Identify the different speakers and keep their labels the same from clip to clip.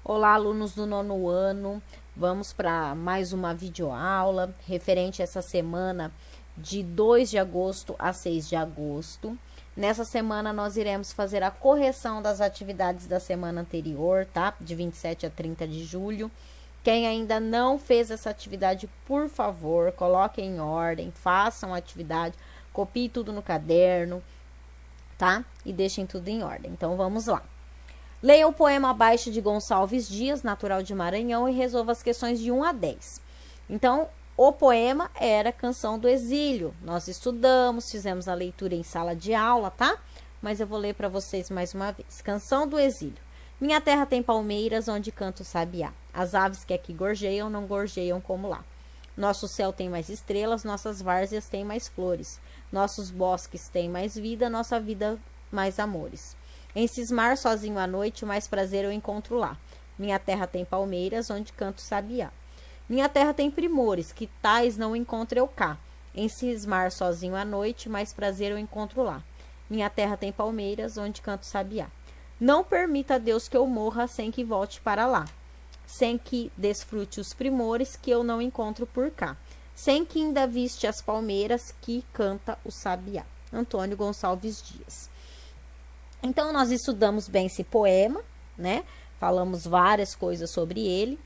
Speaker 1: Olá, alunos do nono ano. Vamos para mais uma videoaula referente a essa semana de 2 de agosto a 6 de agosto. Nessa semana nós iremos fazer a correção das atividades da semana anterior, tá? De 27 a 30 de julho. Quem ainda não fez essa atividade, por favor, coloque em ordem, façam a atividade, copie tudo no caderno, tá? E deixem tudo em ordem. Então, vamos lá. Leia o poema abaixo de Gonçalves Dias, natural de Maranhão, e resolva as questões de 1 a 10. Então, o poema era Canção do Exílio. Nós estudamos, fizemos a leitura em sala de aula, tá? Mas eu vou ler para vocês mais uma vez. Canção do Exílio. Minha terra tem palmeiras, onde canta o sabiá. As aves que aqui gorjeiam, não gorjeiam como lá. Nosso céu tem mais estrelas, nossas várzeas têm mais flores. Nossos bosques têm mais vida, nossa vida mais amores. Em cismar sozinho à noite, mais prazer eu encontro lá. Minha terra tem palmeiras, onde canto sabiá. Minha terra tem primores, que tais não encontro eu cá. Em cismar sozinho à noite, mais prazer eu encontro lá. Minha terra tem palmeiras, onde canto sabiá. Não permita, Deus, que eu morra sem que volte para lá. Sem que desfrute os primores que eu não encontro por cá. Sem que ainda viste as palmeiras que canta o sabiá. Antônio Gonçalves Dias. Então, nós estudamos bem esse poema, né? Falamos várias coisas sobre ele.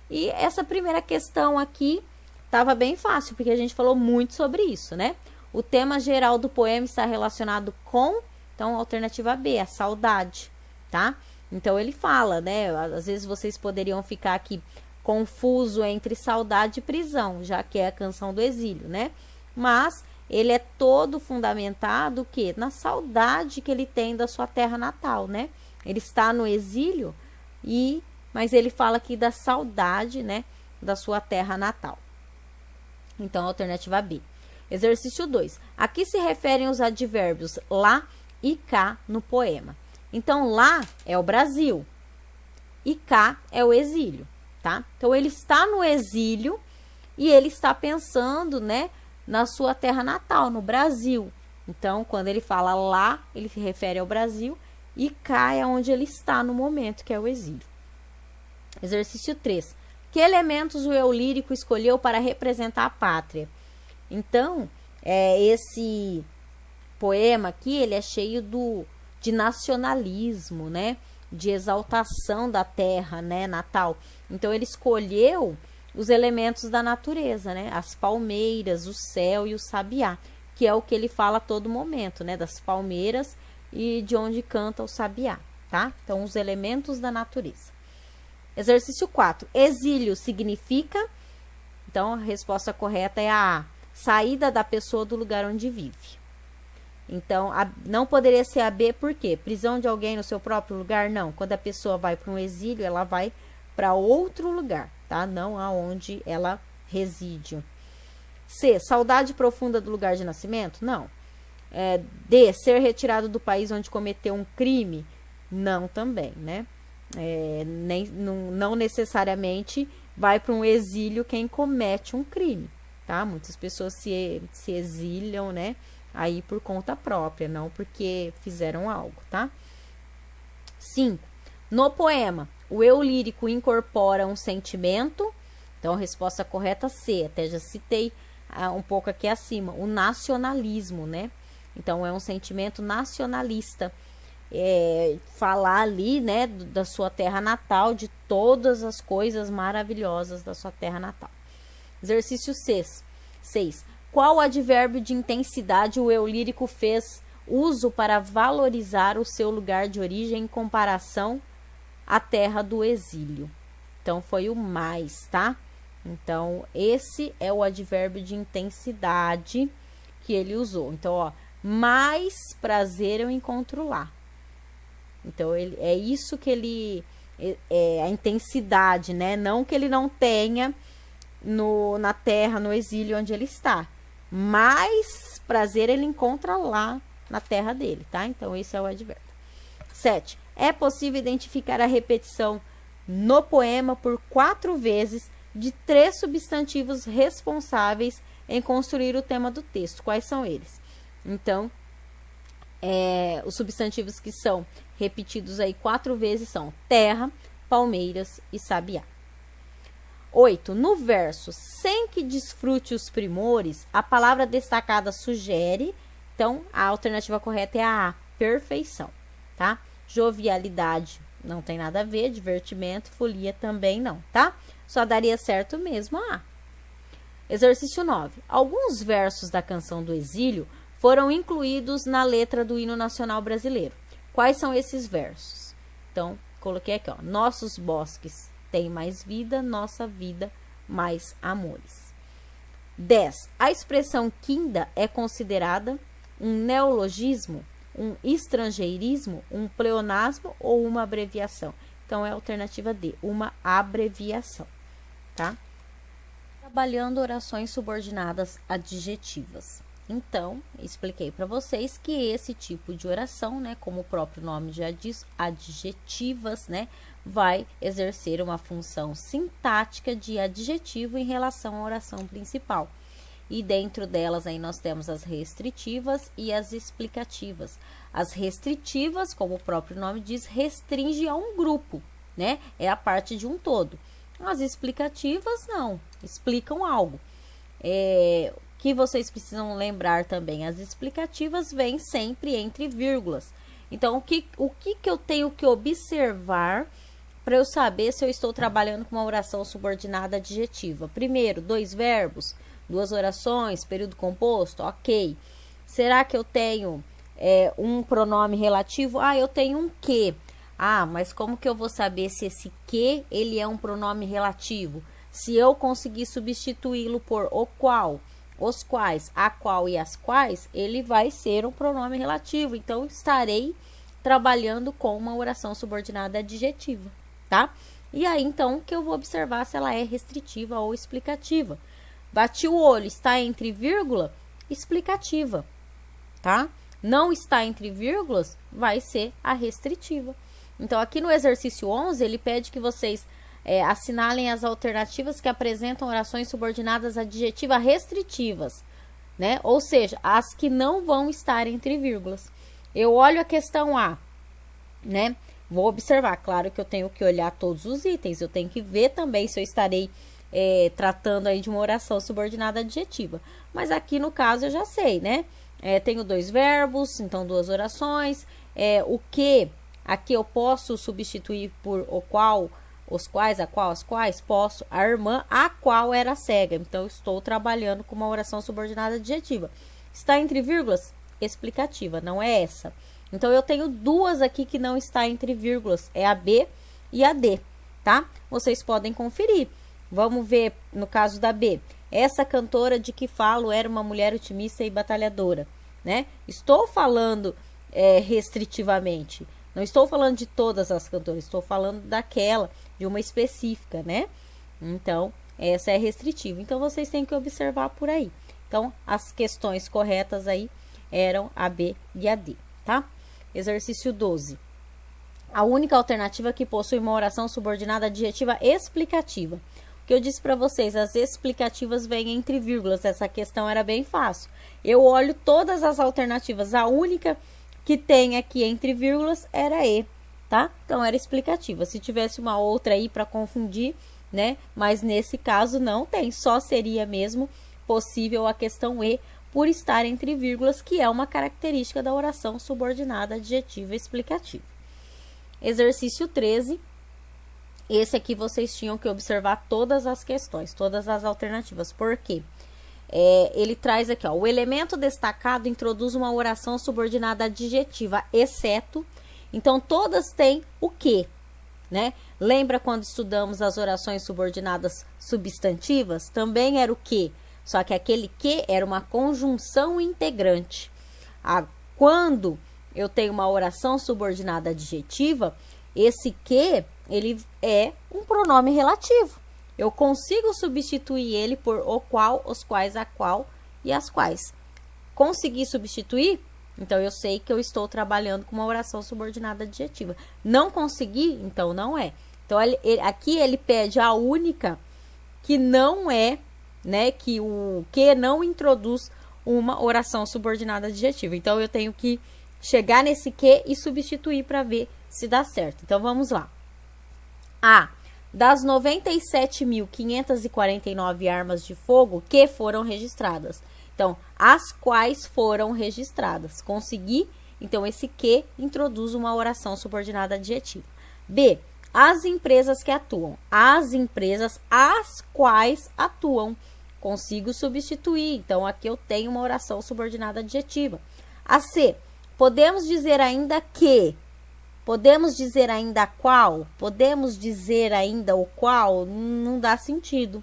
Speaker 1: E essa primeira questão aqui estava bem fácil, porque a gente falou muito sobre isso, né? O tema geral do poema está relacionado com, então, a alternativa B, a saudade, tá? Então, ele fala, né? Às vezes vocês poderiam ficar aqui confuso entre saudade e prisão, já que é a Canção do Exílio, né? Mas ele é todo fundamentado que na saudade que ele tem da sua terra natal, né? Ele está no exílio mas ele fala aqui da saudade, né, da sua terra natal. Então, alternativa B. Exercício 2. A que se referem os advérbios lá e cá no poema? Então, lá é o Brasil e cá é o exílio, tá? Então, ele está no exílio e ele está pensando, né, na sua terra natal, no Brasil. Então, quando ele fala lá, ele se refere ao Brasil e cá é onde ele está no momento, que é o exílio. Exercício 3. Que elementos o eu lírico escolheu para representar a pátria? Então, esse poema aqui, ele é cheio de nacionalismo, né? De exaltação da terra, né, natal. Então, ele escolheu os elementos da natureza, né? As palmeiras, o céu e o sabiá, que é o que ele fala a todo momento, né? Das palmeiras e de onde canta o sabiá, tá? Então, os elementos da natureza. Exercício 4. Exílio significa? Então, a resposta correta é a A. Saída da pessoa do lugar onde vive. Então, não poderia ser a B, por quê? Prisão de alguém no seu próprio lugar? Não. Quando a pessoa vai para um exílio, ela vai para outro lugar, tá? Não aonde ela reside. C. Saudade profunda do lugar de nascimento? Não. D. Ser retirado do país onde cometeu um crime? Não também, né? Não necessariamente vai para um exílio quem comete um crime, tá? Muitas pessoas se exiliam, né? Aí por conta própria, não porque fizeram algo, tá? 5. No poema, o eu lírico incorpora um sentimento. Então, a resposta correta C, até já citei um pouco aqui acima, o nacionalismo, né? Então, é um sentimento nacionalista. Falar ali, né, da sua terra natal, de todas as coisas maravilhosas da sua terra natal. Exercício 6. Qual advérbio de intensidade o eu lírico fez uso para valorizar o seu lugar de origem em comparação à terra do exílio? Então, foi o mais, tá? Então, esse é o advérbio de intensidade que ele usou. Então, ó, mais prazer eu encontro lá. Então, é isso que ele... a intensidade, né? Não que ele não tenha na terra, no exílio onde ele está. Mais prazer ele encontra lá na terra dele, tá? Então, esse é o advérbio. 7. É possível identificar a repetição no poema por 4 vezes de 3 substantivos responsáveis em construir o tema do texto. Quais são eles? Então, os substantivos que são repetidos aí 4 vezes são terra, palmeiras e sabiá. 8. No verso, sem que desfrute os primores, a palavra destacada sugere, então a alternativa correta é a A, perfeição, tá? Jovialidade não tem nada a ver, divertimento, folia também não, tá? Só daria certo mesmo a A. Exercício 9. Alguns versos da Canção do Exílio foram incluídos na letra do hino nacional brasileiro. Quais são esses versos? Então, coloquei aqui, ó. Nossos bosques têm mais vida, nossa vida mais amores. 10. A expressão quinda é considerada um neologismo, um estrangeirismo, um pleonasmo ou uma abreviação? Então, é a alternativa D, uma abreviação, tá? Trabalhando orações subordinadas adjetivas. Então, expliquei para vocês que esse tipo de oração, né, como o próprio nome já diz, adjetivas, né, vai exercer uma função sintática de adjetivo em relação à oração principal. E dentro delas aí nós temos as restritivas e as explicativas. As restritivas, como o próprio nome diz, restringe a um grupo, né, é a parte de um todo. As explicativas não, explicam algo. Que vocês precisam lembrar também, as explicativas vêm sempre entre vírgulas. Então, o que eu tenho que observar para eu saber se eu estou trabalhando com uma oração subordinada adjetiva? Primeiro, 2 verbos, 2 orações, período composto, ok. Será que eu tenho um pronome relativo? Ah, eu tenho um que. Ah, mas como que eu vou saber se esse que ele é um pronome relativo? Se eu conseguir substituí-lo por o qual, os quais, a qual e as quais, ele vai ser um pronome relativo. Então, estarei trabalhando com uma oração subordinada adjetiva, tá? E aí, então, que eu vou observar se ela é restritiva ou explicativa. Bati o olho, está entre vírgula, explicativa, tá? Não está entre vírgulas, vai ser a restritiva. Então, aqui no exercício 11, ele pede que vocês assinalem as alternativas que apresentam orações subordinadas adjetivas restritivas, né? Ou seja, as que não vão estar entre vírgulas. Eu olho a questão A, né? Vou observar, claro que eu tenho que olhar todos os itens, eu tenho que ver também se eu estarei tratando aí de uma oração subordinada adjetiva. Mas aqui no caso eu já sei, né? Tenho 2 verbos, então 2 orações. O que aqui eu posso substituir por o qual, os quais, a qual, as quais, posso, a irmã, a qual era cega. Então, estou trabalhando com uma oração subordinada adjetiva. Está entre vírgulas? Explicativa, não é essa. Então, eu tenho 2 aqui que não está entre vírgulas, é a B e a D, tá? Vocês podem conferir. Vamos ver no caso da B. Essa cantora de que falo era uma mulher otimista e batalhadora, né? Estou falando restritivamente. Não estou falando de todas as cantoras, estou falando daquela, de uma específica, né? Então, essa é restritiva. Então, vocês têm que observar por aí. Então, as questões corretas aí eram a B e a D, tá? Exercício 12. A única alternativa que possui uma oração subordinada adjetiva explicativa. O que eu disse para vocês, as explicativas vêm entre vírgulas. Essa questão era bem fácil. Eu olho todas as alternativas, a única que tem aqui entre vírgulas era E, tá? Então, era explicativa. Se tivesse uma outra aí para confundir, né? Mas nesse caso não tem, só seria mesmo possível a questão E por estar entre vírgulas, que é uma característica da oração subordinada adjetiva explicativa. Exercício 13. Esse aqui vocês tinham que observar todas as questões, todas as alternativas. Por quê? Ele traz aqui, ó, o elemento destacado introduz uma oração subordinada adjetiva, exceto. Então, todas têm o que, né? Lembra quando estudamos as orações subordinadas substantivas? Também era o que, só que aquele que era uma conjunção integrante. Quando eu tenho uma oração subordinada adjetiva, esse que, ele é um pronome relativo. Eu consigo substituir ele por o qual, os quais, a qual e as quais. Consegui substituir? Então, eu sei que eu estou trabalhando com uma oração subordinada adjetiva. Não consegui? Então, não é. Então, aqui ele pede a única que não é, né? Que o que não introduz uma oração subordinada adjetiva. Então, eu tenho que chegar nesse que e substituir para ver se dá certo. Então, vamos lá. A. Das 97.549 armas de fogo que foram registradas. Então, as quais foram registradas. Consegui? Então, esse que introduz uma oração subordinada adjetiva. B. As empresas que atuam. As empresas as quais atuam. Consigo substituir. Então, aqui eu tenho uma oração subordinada adjetiva. A C. Podemos dizer ainda que. Podemos dizer ainda qual? Podemos dizer ainda o qual? Não dá sentido,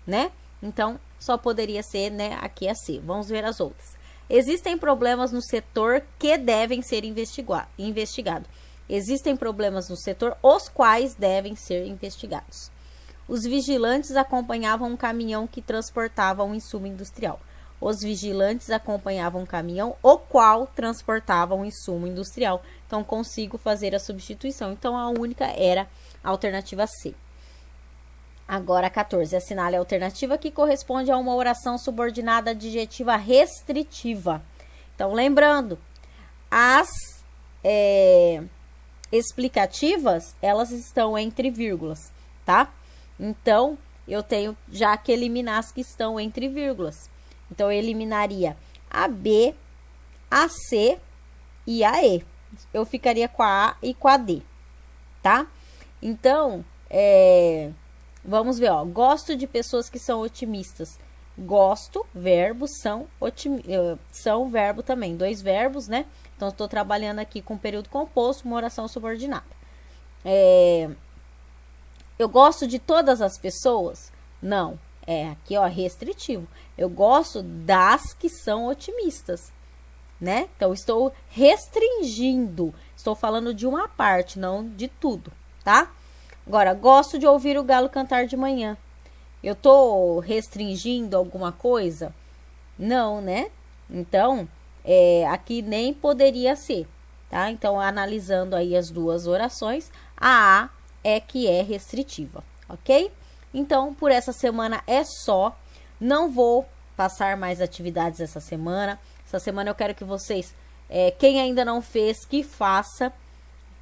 Speaker 1: né? Então, só poderia ser, né, aqui a C. Vamos ver as outras. Existem problemas no setor que devem ser investigados. Existem problemas no setor os quais devem ser investigados. Os vigilantes acompanhavam um caminhão que transportava um insumo industrial. Os vigilantes acompanhavam um caminhão o qual transportava um insumo industrial. Então, consigo fazer a substituição. Então, a única era a alternativa C. Agora, 14. Assinale a alternativa que corresponde a uma oração subordinada adjetiva restritiva. Então, lembrando, as explicativas, elas estão entre vírgulas, tá? Então, eu tenho já que eliminar as que estão entre vírgulas. Então, eu eliminaria a B, a C e a E. Eu ficaria com a A e com a D, tá? Então, vamos ver, ó. Gosto de pessoas que são otimistas. Gosto, verbo, são verbo também. 2 verbos, né? Então, estou trabalhando aqui com período composto, uma oração subordinada. Eu gosto de todas as pessoas? Não. Aqui, ó, restritivo. Eu gosto das que são otimistas, né? Então, estou restringindo. Estou falando de uma parte, não de tudo, tá? Agora, gosto de ouvir o galo cantar de manhã. Eu estou restringindo alguma coisa? Não, né? Então, aqui nem poderia ser, tá? Então, analisando aí as duas orações, a A é que é restritiva, ok? Então, por essa semana é só. Não vou passar mais atividades essa semana. Essa semana eu quero que vocês, quem ainda não fez, que faça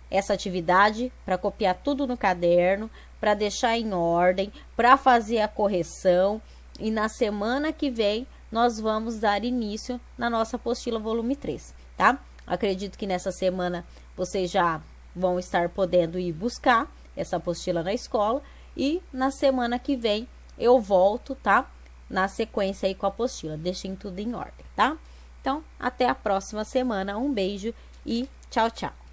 Speaker 1: essa atividade para copiar tudo no caderno, para deixar em ordem, para fazer a correção. E na semana que vem, nós vamos dar início na nossa apostila volume 3, tá? Acredito que nessa semana vocês já vão estar podendo ir buscar essa apostila na escola. E na semana que vem eu volto, tá? Na sequência aí com a apostila. Deixem tudo em ordem, tá? Então, até a próxima semana. Um beijo e tchau, tchau.